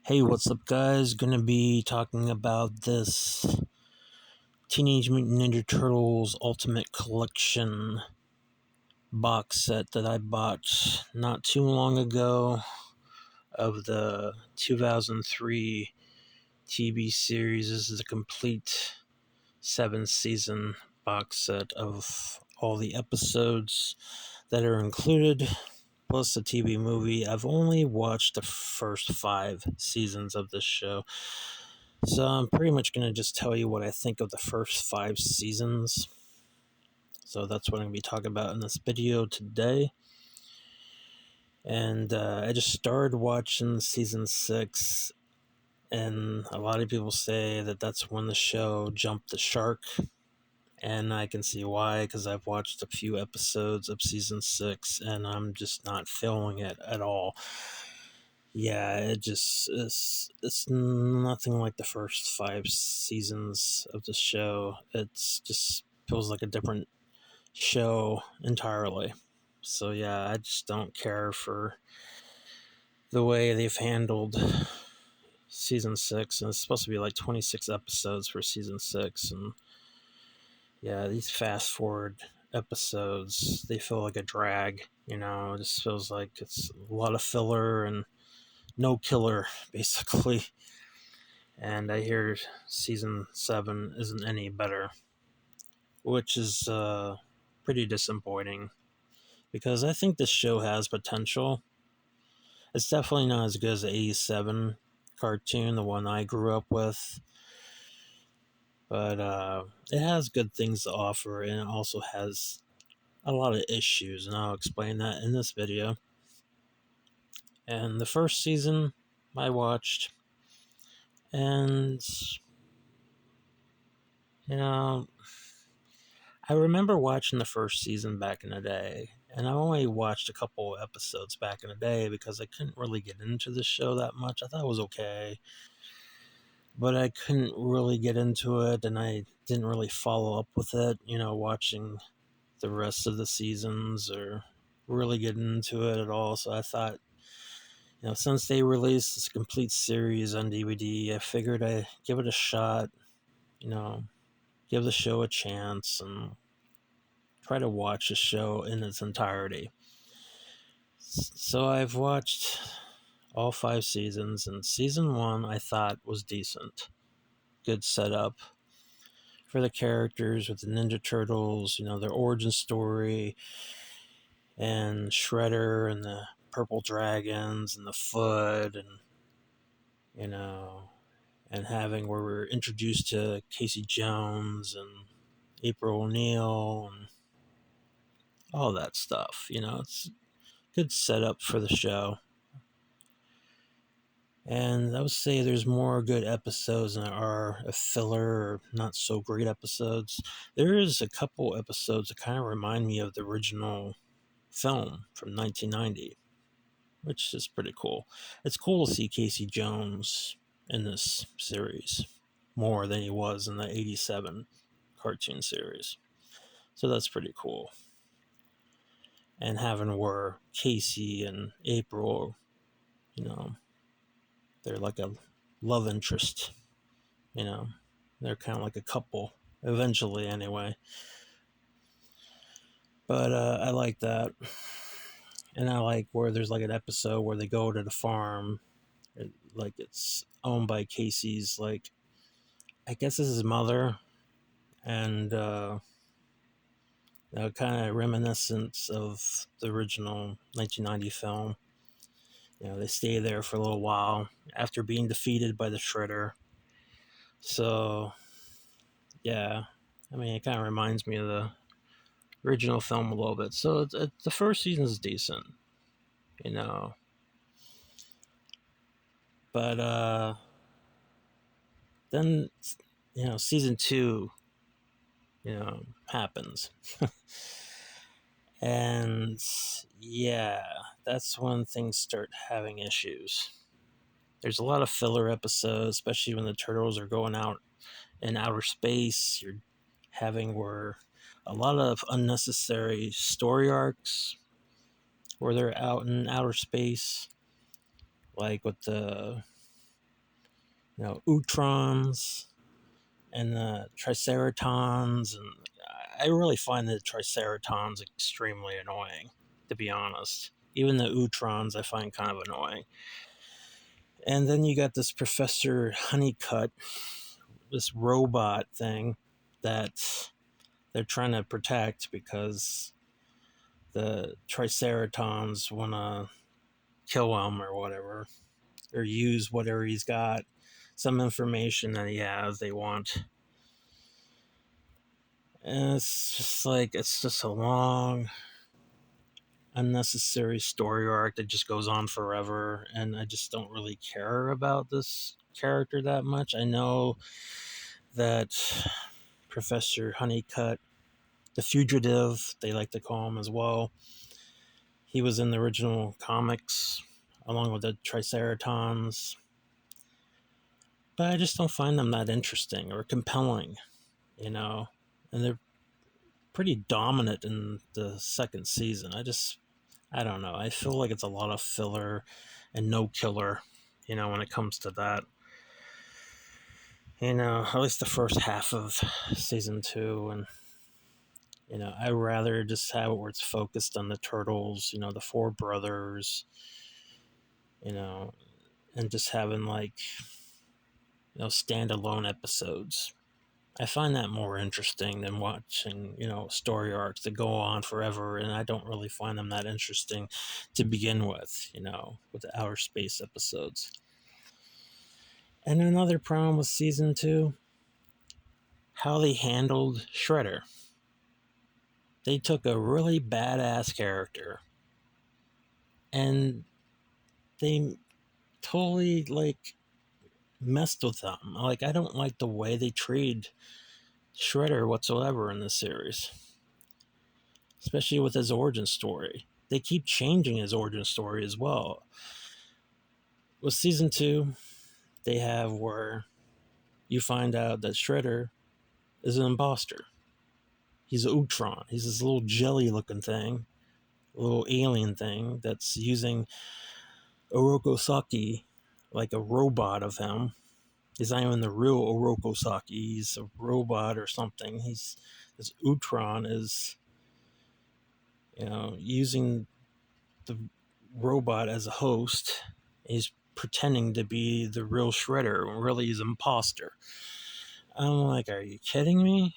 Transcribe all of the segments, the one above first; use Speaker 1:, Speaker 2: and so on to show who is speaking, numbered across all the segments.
Speaker 1: Hey, what's up, guys? Gonna be talking about this Teenage Mutant Ninja Turtles Ultimate Collection box set that I bought not too long ago of the 2003 TV series. This is a complete 7 season box set of all the episodes that are included, plus the TV movie. I've only watched the first 5 seasons of this show. So I'm pretty much going to just tell you what I think of the first 5 seasons. So that's what I'm going to be talking about in this video today. And I just started watching season 6, and a lot of people say that that's when the show jumped the shark. And I can see why, because I've watched a few episodes of season 6, and I'm just not feeling it at all. Yeah, it's nothing like the first 5 seasons of the show. It's just feels like a different show entirely. So yeah, I just don't care for the way they've handled season 6, and it's supposed to be like 26 episodes for season 6, and yeah, these fast forward episodes, they feel like a drag. It just feels like it's a lot of filler and no killer, basically. And I hear season 7 isn't any better, which is pretty disappointing, because I think this show has potential. It's definitely not as good as the 87 cartoon, the one I grew up with, but it has good things to offer, and it also has a lot of issues, and I'll explain that in this video. And the first season I watched, and you know, I remember watching the first season back in the day, and I only watched a couple episodes back in the day because I couldn't really get into the show that much. I thought it was okay, but I couldn't really get into it, and I didn't really follow up with it, watching the rest of the seasons or really getting into it at all. So I thought, since they released this complete series on DVD, I figured I'd give it a shot, give the show a chance, and try to watch the show in its entirety. So I've watched all 5 seasons, and season 1 I thought was decent. Good setup for the characters with the Ninja Turtles, their origin story, and Shredder and the purple dragons and the Foot, and and having where we're introduced to Casey Jones and April O'Neil and all that stuff. It's good setup for the show. And I would say there's more good episodes than there are a filler or not so great episodes. There is a couple episodes that kind of remind me of the original film from 1990, which is pretty cool. It's cool to see Casey Jones in this series more than he was in the 87 cartoon series. So that's pretty cool. And having where Casey and April, they're like a love interest, they're kind of like a couple, eventually anyway. But I like that. And I like where there's like an episode where they go to the farm, like it's owned by Casey's, like, I guess it's his mother, and kind of reminiscent of the original 1990 film. They stay there for a little while after being defeated by the Shredder. So, yeah, I mean, it kind of reminds me of the original film a little bit. So, the first season is decent, you know. But then, season 2, happens. And, yeah, that's when things start having issues. There's a lot of filler episodes, especially when the turtles are going out in outer space. You're having where a lot of unnecessary story arcs where they're out in outer space, like with the Utrons and the Triceratons, and I really find the Triceratons extremely annoying, to be honest. Even the Utrons I find kind of annoying. And then you got this Professor Honeycutt, this robot thing that they're trying to protect because the Triceratons want to kill him or whatever, or use whatever he's got, some information that he has they want. And it's just a long, unnecessary story arc that just goes on forever, and I just don't really care about this character that much. I know that Professor Honeycutt, the fugitive, they like to call him as well, he was in the original comics along with the Triceratons, but I just don't find them that interesting or compelling, you know? And they're pretty dominant in the second season. I don't know. I feel like it's a lot of filler and no killer, when it comes to that. At least the first half of season two. And, I'd rather just have it where it's focused on the turtles, the four brothers, and just having standalone episodes. I find that more interesting than watching, story arcs that go on forever, and I don't really find them that interesting to begin with the outer space episodes. And another problem with season two, how they handled Shredder. They took a really badass character and they totally messed with them. I don't like the way they treated Shredder whatsoever in this series, especially with his origin story. They keep changing his origin story as well. With season two, they have where you find out that Shredder is an imposter. He's an Utron. He's this little jelly looking thing, a little alien thing that's using Orokosaki like a robot of him. He's not even the real Orokosaki. He's a robot or something. This Utron is, using the robot as a host. He's pretending to be the real Shredder when really he's an imposter. I'm like, are you kidding me?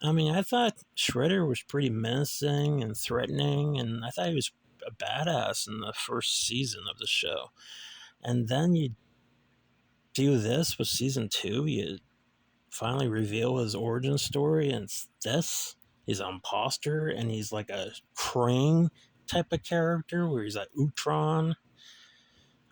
Speaker 1: I mean, I thought Shredder was pretty menacing and threatening, and I thought he was a badass in the first season of the show. And then you do this with season two, you finally reveal his origin story, and it's this. He's an imposter, and he's like a Krang type of character where he's like Utron.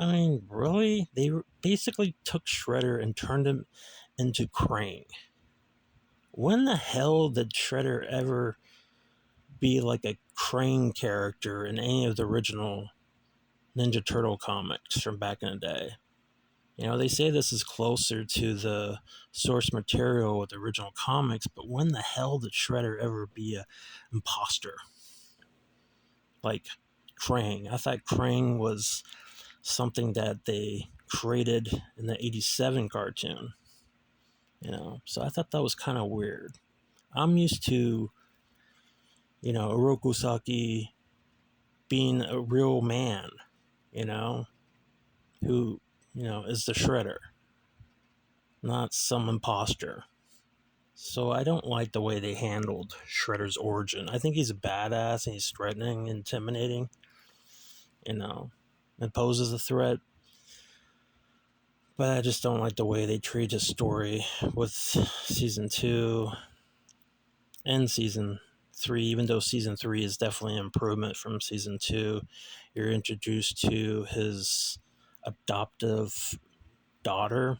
Speaker 1: I mean, really? They basically took Shredder and turned him into Krang. When the hell did Shredder ever be like a Krang character in any of the original Ninja Turtle comics from back in the day? They say this is closer to the source material with the original comics, but when the hell did Shredder ever be an imposter? Like Krang. I thought Krang was something that they created in the 87 cartoon. So I thought that was kind of weird. I'm used to, Orokosaki being a real man, who, is the Shredder, not some imposter. So I don't like the way they handled Shredder's origin. I think he's a badass and he's threatening, intimidating, and poses a threat. But I just don't like the way they treat his story with season two and season three, even though season three is definitely an improvement from season two. You're introduced to his adoptive daughter,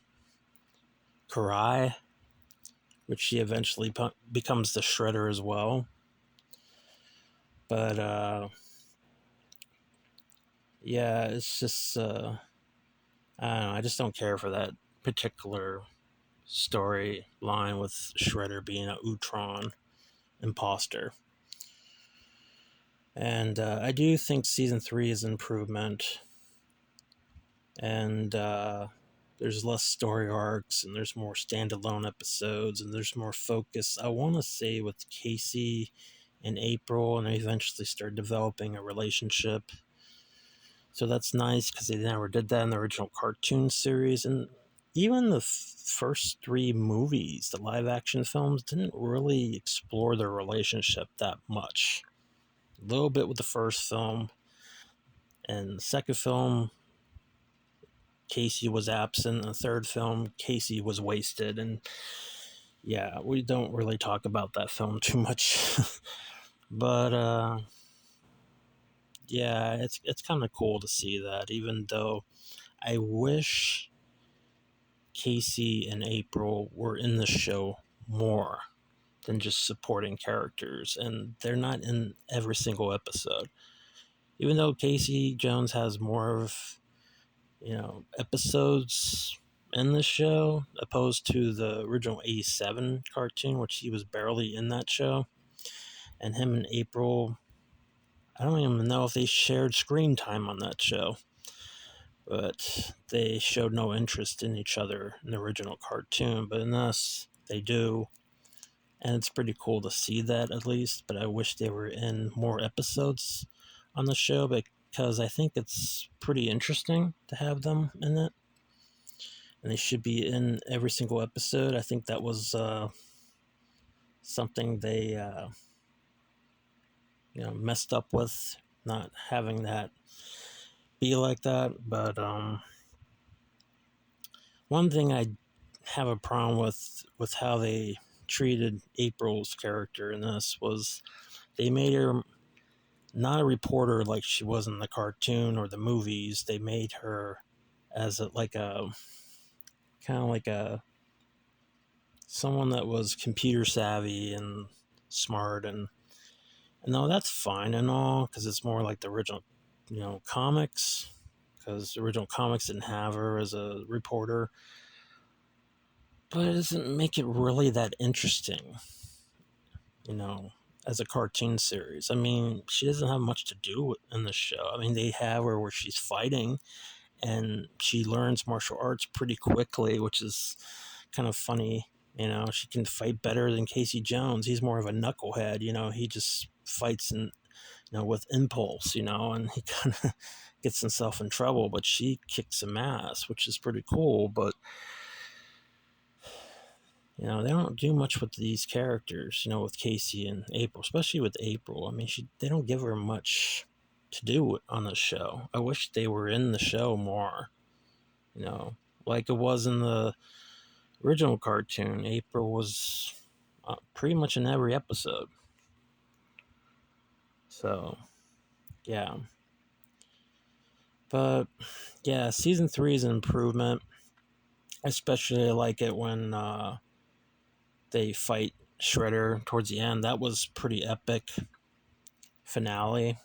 Speaker 1: Karai, which she eventually becomes the Shredder as well. But yeah, it's just I don't know. I just don't care for that particular storyline with Shredder being a Utron imposter. And I do think season three is an improvement. And there's less story arcs and there's more standalone episodes and there's more focus. I want to say with Casey and April, and they eventually started developing a relationship. So that's nice because they never did that in the original cartoon series. And even the first three movies, the live action films, didn't really explore their relationship that much. A little bit with the first film, and the second film, Casey was absent. In the third film, Casey was wasted. And yeah, we don't really talk about that film too much. But yeah, it's kind of cool to see that, even though I wish Casey and April were in the show more than just supporting characters, and they're not in every single episode. Even though Casey Jones has more of, episodes in the show opposed to the original 87 cartoon, which he was barely in that show. And him and April, I don't even know if they shared screen time on that show, but they showed no interest in each other in the original cartoon. But in this, they do, and it's pretty cool to see that at least. But I wish they were in more episodes on the show because I think it's pretty interesting to have them in it, and they should be in every single episode. I think that was something they messed up with, not having that be like that. But one thing I have a problem with how they treated April's character in this was they made her not a reporter like she was in the cartoon or the movies. They made her as like a kind of like a someone that was computer savvy and smart, and no, that's fine and all because it's more like the original, comics. Because the original comics didn't have her as a reporter, but it doesn't make it really that interesting, you know, as a cartoon series. I mean, she doesn't have much to do in the show. I mean, they have her where she's fighting and she learns martial arts pretty quickly, which is kind of funny. She can fight better than Casey Jones. He's more of a knucklehead, he just fights and with impulse, and he kind of gets himself in trouble, but she kicks some ass, which is pretty cool. But they don't do much with these characters, with Casey and April, especially with April. I mean, they don't give her much to do on the show. I wish they were in the show more, like it was in the original cartoon. April was pretty much in every episode. So, yeah. But, yeah, season 3 is an improvement. I especially like it when they fight Shredder towards the end. That was pretty epic finale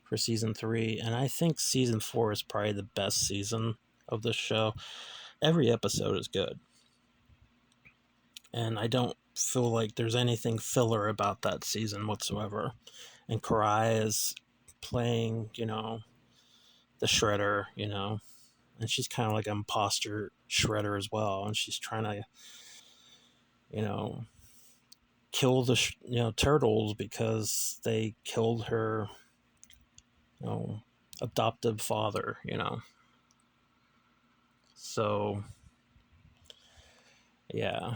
Speaker 1: for season 3, and I think season 4 is probably the best season of the show. Every episode is good, and I don't feel like there's anything filler about that season whatsoever. And Karai is playing, the Shredder, and she's kind of like an imposter Shredder as well, and she's trying to, you know, kill the turtles because they killed her adoptive father, so yeah.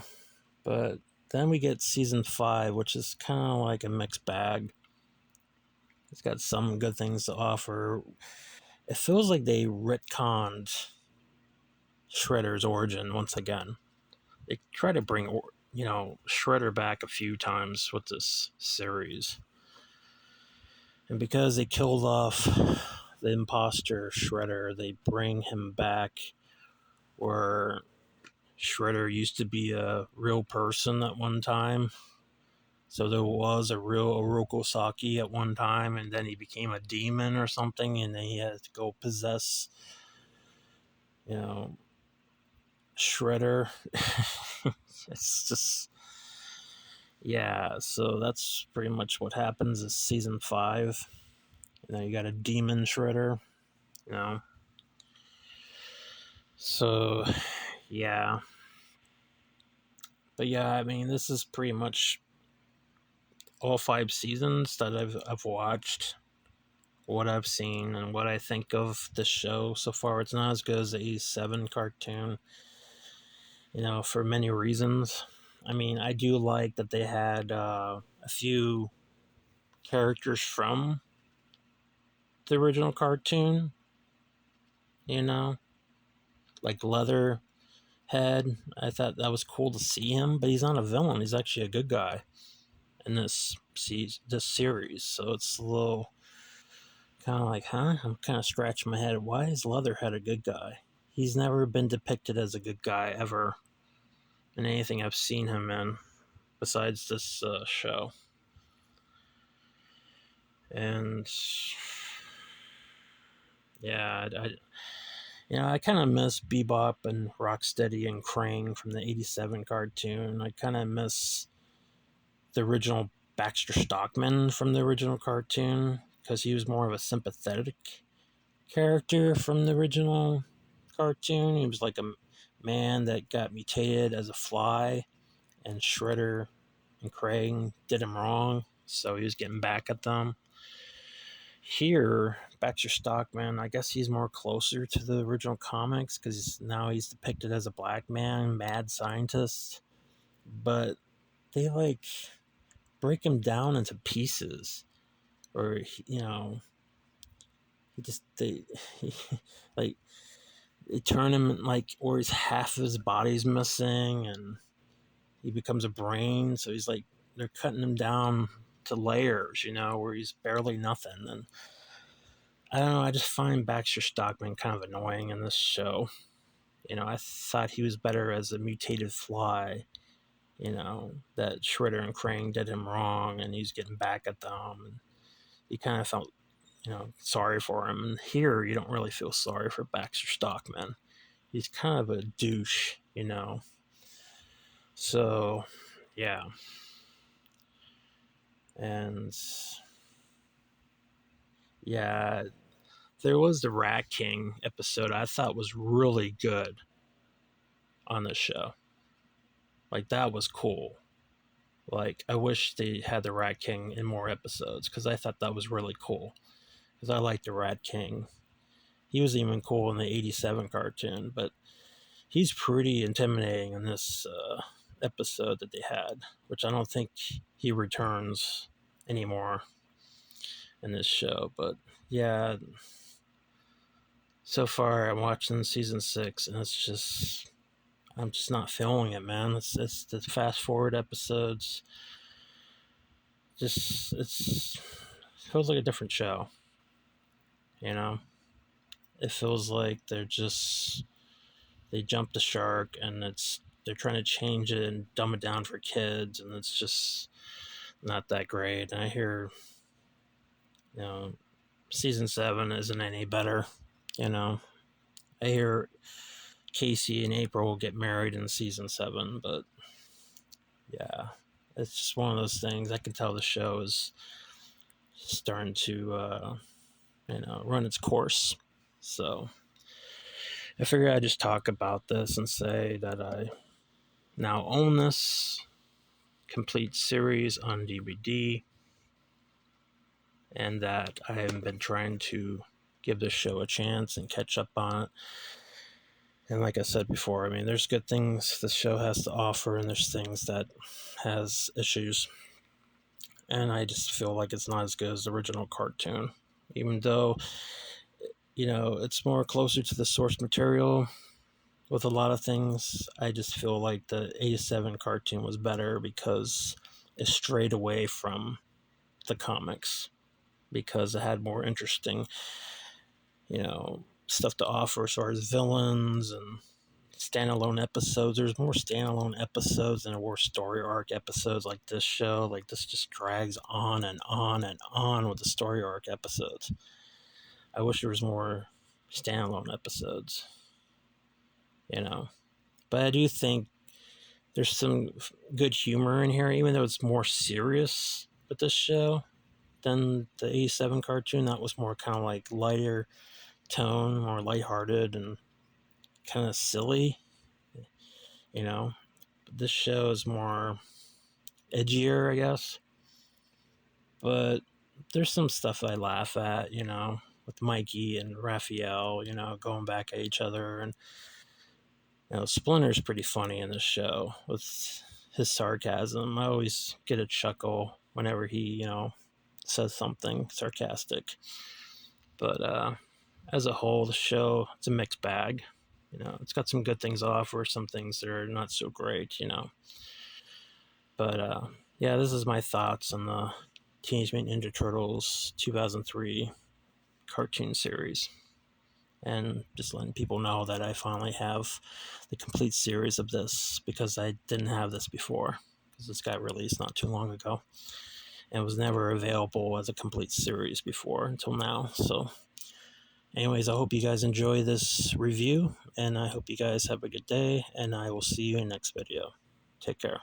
Speaker 1: But then we get season 5, which is kind of like a mixed bag. It's got some good things to offer. It feels like they retconned Shredder's origin once again. They try to bring Shredder back a few times with this series, and because they killed off the imposter Shredder, they bring him back where Shredder used to be a real person at one time. So there was a real Oroku Saki at one time, and then he became a demon or something, and then he had to go possess, Shredder. It's just, yeah. So that's pretty much what happens in season 5. You got a demon Shredder, you know. So, yeah. But yeah, I mean, this is pretty much all 5 seasons that I've watched, what I've seen, and what I think of the show so far. It's not as good as the 87 cartoon, for many reasons. I mean, I do like that they had a few characters from the original cartoon, you know, like Leatherhead. I thought that was cool to see him, but he's not a villain. He's actually a good guy in this series. So it's a little kind of like, huh? I'm kind of scratching my head. Why is Leatherhead a good guy? He's never been depicted as a good guy ever in anything I've seen him in, besides this show. And yeah, I kind of miss Bebop and Rocksteady and Krang from the '87 cartoon. I kind of miss the original Baxter Stockman from the original cartoon because he was more of a sympathetic character from the original cartoon. He was like a man that got mutated as a fly, and Shredder and Krang did him wrong, so he was getting back at them. Here, Baxter Stockman, I guess he's more closer to the original comics because now he's depicted as a black man, mad scientist. But they break him down into pieces, or he just he, like they turn him or he's half of his body's missing, and he becomes a brain. So he's like they're cutting him down to layers, where he's barely nothing. And I don't know. I just find Baxter Stockman kind of annoying in this show. I thought he was better as a mutated fly. That Shredder and Krang did him wrong, and he's getting back at them. And you kind of felt, sorry for him. And here, you don't really feel sorry for Baxter Stockman. He's kind of a douche. So, yeah. And yeah, there was the Rat King episode I thought was really good on the show. Like, that was cool. Like, I wish they had the Rat King in more episodes because I thought that was really cool. Because I like the Rat King. He was even cool in the '87 cartoon, but he's pretty intimidating in this episode that they had, which I don't think he returns anymore in this show. But yeah, so far I'm watching season 6, and I'm just not feeling it, man. It's the fast forward episodes. It feels like a different show. It feels like they jumped the shark, and they're trying to change it and dumb it down for kids, and it's just not that great. And I hear, season 7 isn't any better. I hear Casey and April will get married in season 7, but yeah, it's just one of those things. I can tell the show is starting to, run its course. So I figured I'd just talk about this and say that I now own this complete series on DVD, and that I have been trying to give this show a chance and catch up on it. And like I said before, I mean, there's good things this show has to offer, and there's things that has issues. And I just feel like it's not as good as the original cartoon, even though it's more closer to the source material with a lot of things. I just feel like the '87 cartoon was better because it strayed away from the comics, because it had more interesting, stuff to offer as far as villains and standalone episodes. There's more standalone episodes than there were story arc episodes like this show. Like, this just drags on and on and on with the story arc episodes. I wish there was more standalone episodes, But I do think there's some good humor in here, even though it's more serious with this show than the '87 cartoon. That was more kind of like lighter tone, more lighthearted, and kind of silly, you know. This show is more edgier, I guess. But there's some stuff I laugh at, with Mikey and Raphael, going back at each other. And, Splinter's pretty funny in this show with his sarcasm. I always get a chuckle whenever he, says something sarcastic. But as a whole, the show, it's a mixed bag. It's got some good things offer, some things that are not so great. But yeah, this is my thoughts on the Teenage Mutant Ninja Turtles 2003 cartoon series. And just letting people know that I finally have the complete series of this, because I didn't have this before, because this got released not too long ago and was never available as a complete series before until now. So anyways, I hope you guys enjoy this review, and I hope you guys have a good day, and I will see you in the next video. Take care.